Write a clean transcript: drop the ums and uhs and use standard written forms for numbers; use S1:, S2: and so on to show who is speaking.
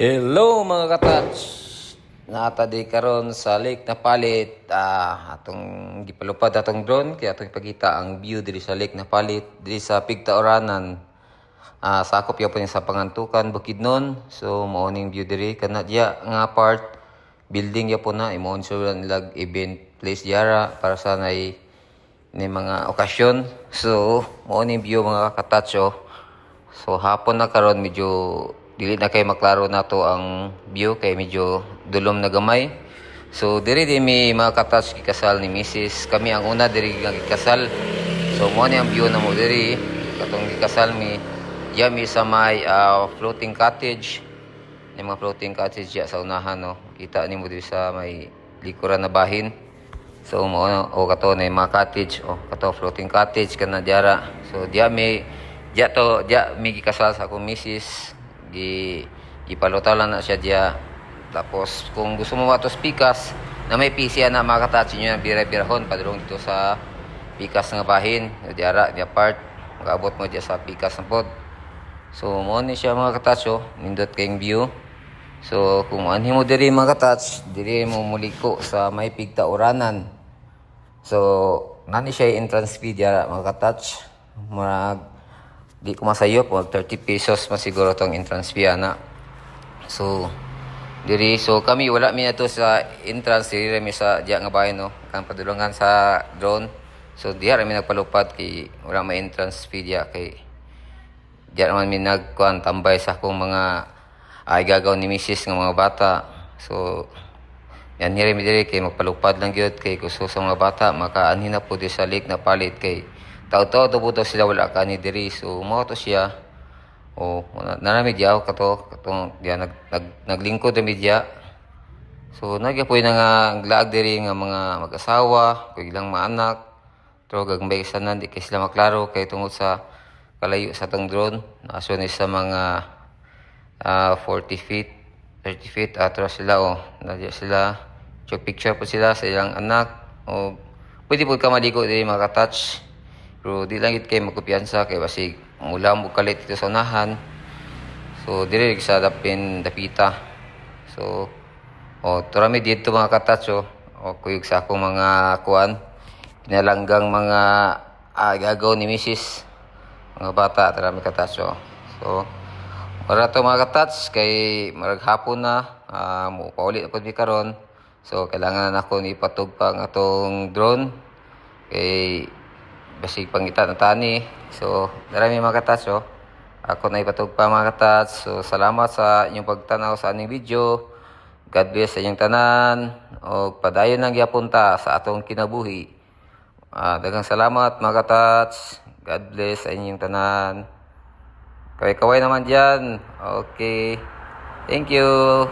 S1: Hello mga katats. Naata di karon sa Lake Napalit. Atong gipalupad atong drone kaya atong ipakita ang view diri sa Lake Napalit diri sa Pigtaoranan. Sakop ya po sa Pangantukan Bukidnon. So mao ning view diri kana diya nga part building ya po na imong sure nilag event place diara para sa nay ni mga okasyon. So mao ning view mga katats. So hapon na karon medyo dili na kay maklaro nato ang view kay medyo dulom na gamay. So diri di mi mga katats gikasal ni Mrs. Kami ang una diri nga gikasal. So mo ni ang view na mo diri katong gikasal mi yami sa may floating cottage. Ni mga floating cottage ya sa unahan no. Kita nimo diri sa may likuran na bahin. So mo o kato na mga cottage kato floating cottage kana diara. So diya mi gikasal sa akong Mrs. Gipalutaw lang na siya diya. Tapos kung gusto mo matos pikas na may PC na mga katats nyo na bira-birahon padulong dito sa pikas nga bahin diara diya part mag-abot mo diya sa pikas ng pod. So mo ni siya mga katats nindot kayong view. So kung anhi mo diri mga katats diri mo muliko sa may Pigtaoranan. So nani siya entrance fee diya mga katats di ko masayop 30 pesos masiguro tong entrance fee ana. So diri kami wala mi ato sa entrance diri mi sa diya nga bahay no kan padulungan sa drone. So diya ra mi nagpalupad kay wala may entrance fee diya kay diya naman mi nagkuan tambay sa akong mga gagaw ni Mrs. nga mga bata. So yan hiri mi diri kay magpalupad lang gyud kay gusto sa mga bata makaanhin na po di sa Lake Napalit kay tao-tao to sila wala ka ni diri. So mo to siya narami diya katong diya naglingkod sa media. So nagyapoy na nga laag diri nga mga mag-asawa kay ilang mga anak pero gagmay sanan di kay sila maklaro kay tungod sa kalayo sa tong drone naso ni sa mga 40 feet 30 feet atras sila nadya sila picture po sila sa ilang anak pwede po ka maligo diri mga touch. Pero di lang kay magkumpiyansa kay basig mula mo kalit dito sa unahan. So diri sa dapita. So turami dito mga katats kuyog sa akong mga kuan pinalanggang mga gagaw ni Mrs. mga bata turami katats So para to mga katats kay marag hapon na mo pauli na pud mi karon. So kailangan na ako ni patugpang atong drone kay basig pangita na tani. So marami mga katats ako na ipatug pa mga katats. So salamat sa inyong pagtanaw sa aning video. God bless sa inyong tanan o padayon lang giapunta sa atong kinabuhi. Daghang salamat mga katats. God bless sa inyong tanan. Kaway-kaway naman dyan. Okay, thank you.